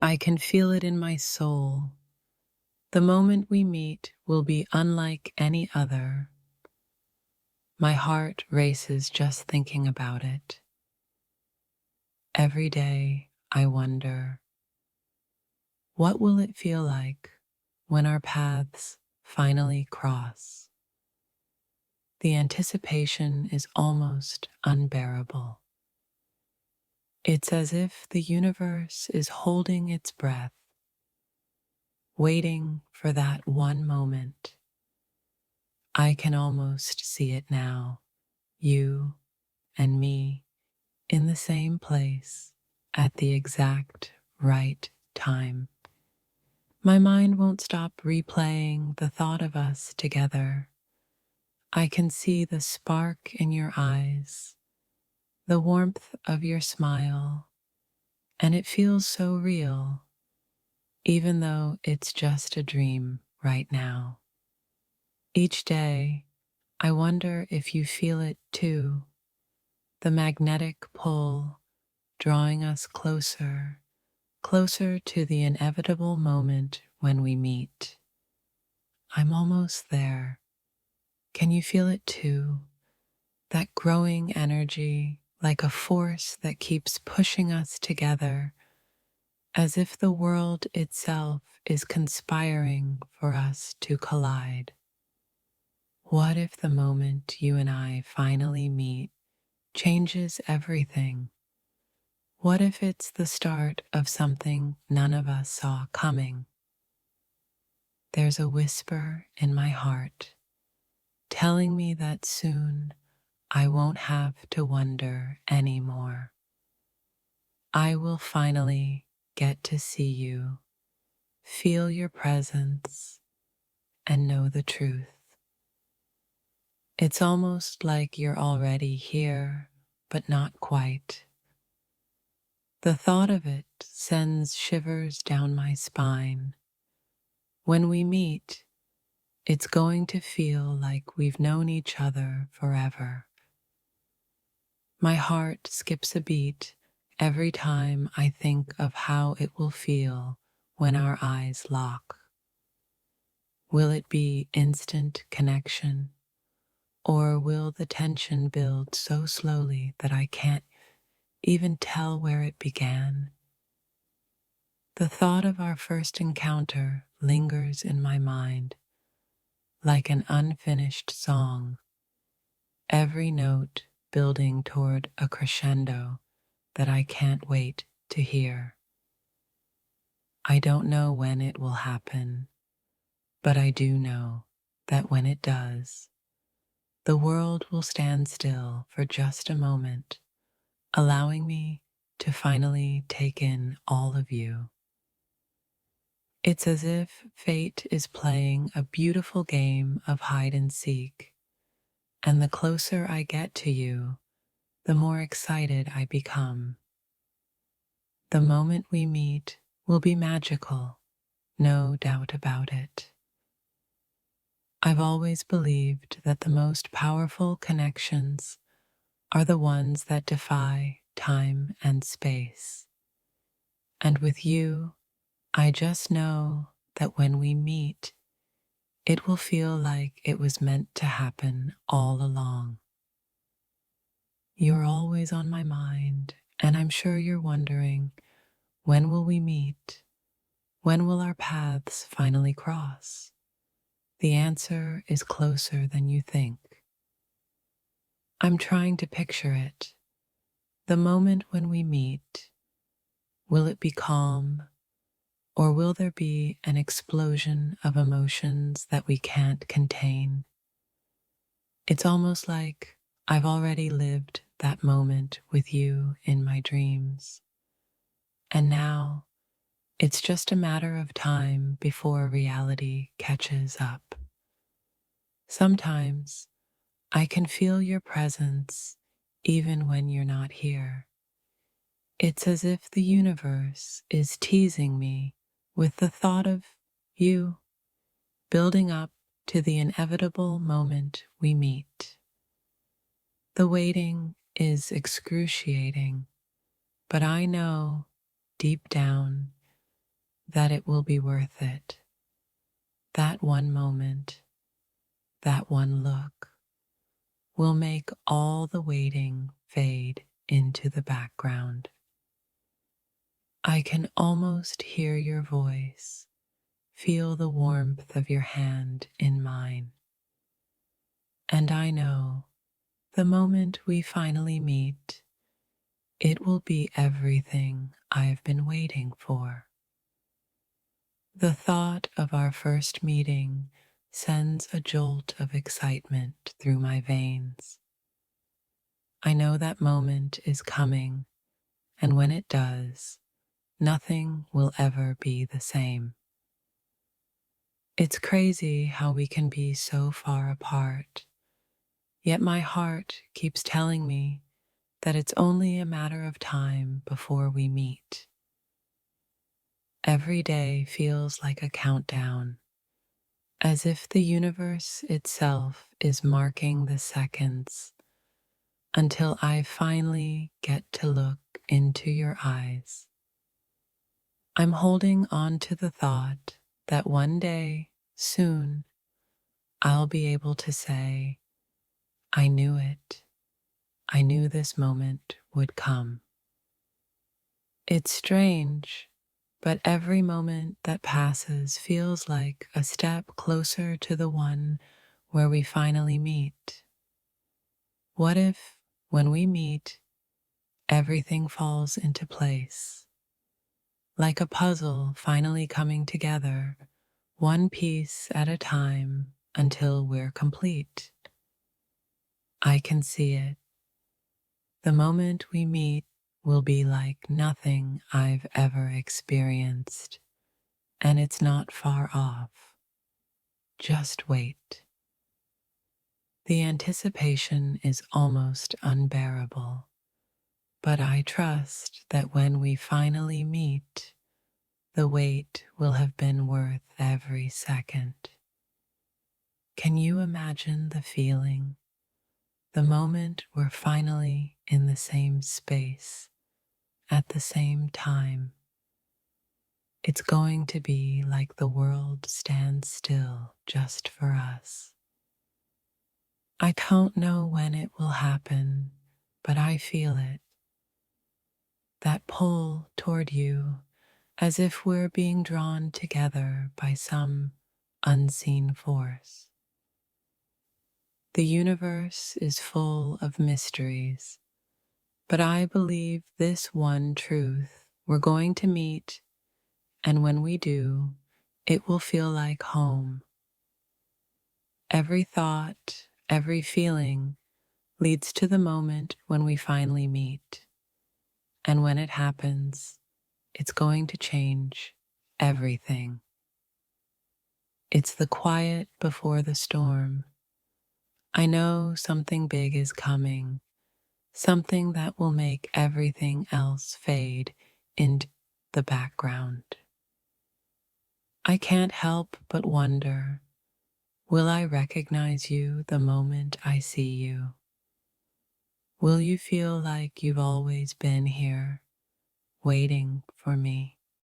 I can feel it in my soul. The moment we meet will be unlike any other. My heart races just thinking about it. Every day I wonder, what will it feel like when our paths finally cross? The anticipation is almost unbearable. It's as if the universe is holding its breath, waiting for that one moment. I can almost see it now, you and me in the same place at the exact right time. My mind won't stop replaying the thought of us together. I can see the spark in your eyes, the warmth of your smile, and it feels so real, even though it's just a dream right now. Each day, I wonder if you feel it too, the magnetic pull drawing us closer, closer to the inevitable moment when we meet. I'm almost there. Can you feel it too? That growing energy, like a force that keeps pushing us together, as if the world itself is conspiring for us to collide. What if the moment you and I finally meet changes everything? What if it's the start of something none of us saw coming? There's a whisper in my heart telling me that soon I won't have to wonder anymore. I will finally get to see you, feel your presence, and know the truth. It's almost like you're already here, but not quite. The thought of it sends shivers down my spine. When we meet, it's going to feel like we've known each other forever. My heart skips a beat every time I think of how it will feel when our eyes lock. Will it be instant connection, or will the tension build so slowly that I can't even tell where it began? The thought of our first encounter lingers in my mind like an unfinished song, every note building toward a crescendo that I can't wait to hear. I don't know when it will happen, but I do know that when it does, the world will stand still for just a moment, allowing me to finally take in all of you. It's as if fate is playing a beautiful game of hide and seek, and the closer I get to you, the more excited I become. The moment we meet will be magical, no doubt about it. I've always believed that the most powerful connections are the ones that defy time and space. And with you, I just know that when we meet, it will feel like it was meant to happen all along. You're always on my mind, and I'm sure you're wondering, when will we meet? When will our paths finally cross? The answer is closer than you think. I'm trying to picture it. The moment when we meet, will it be calm, or will there be an explosion of emotions that we can't contain? It's almost like I've already lived that moment with you in my dreams. And now it's just a matter of time before reality catches up. Sometimes I can feel your presence even when you're not here. It's as if the universe is teasing me with the thought of you, building up to the inevitable moment we meet. The waiting is excruciating, but I know, deep down, that it will be worth it. That one moment, that one look will make all the waiting fade into the background. I can almost hear your voice, feel the warmth of your hand in mine. And I know the moment we finally meet, it will be everything I've been waiting for. The thought of our first meeting sends a jolt of excitement through my veins. I know that moment is coming, and when it does, nothing will ever be the same. It's crazy how we can be so far apart, yet my heart keeps telling me that it's only a matter of time before we meet. Every day feels like a countdown, as if the universe itself is marking the seconds until I finally get to look into your eyes. I'm holding on to the thought that one day, soon, I'll be able to say, I knew it. I knew this moment would come. It's strange, but every moment that passes feels like a step closer to the one where we finally meet. What if, when we meet, everything falls into place? Like a puzzle finally coming together, one piece at a time until we're complete. I can see it. The moment we meet will be like nothing I've ever experienced, and it's not far off. Just wait. The anticipation is almost unbearable, but I trust that when we finally meet, the wait will have been worth every second. Can you imagine the feeling? The moment we're finally in the same space at the same time. It's going to be like the world stands still just for us. I don't know when it will happen, but I feel it. That pull toward you, as if we're being drawn together by some unseen force. The universe is full of mysteries, but I believe this one truth: we're going to meet, and when we do, it will feel like home. Every thought, every feeling leads to the moment when we finally meet. And when it happens, it's going to change everything. It's the quiet before the storm. I know something big is coming, something that will make everything else fade into the background. I can't help but wonder, will I recognize you the moment I see you? Will you feel like you've always been here, waiting for me?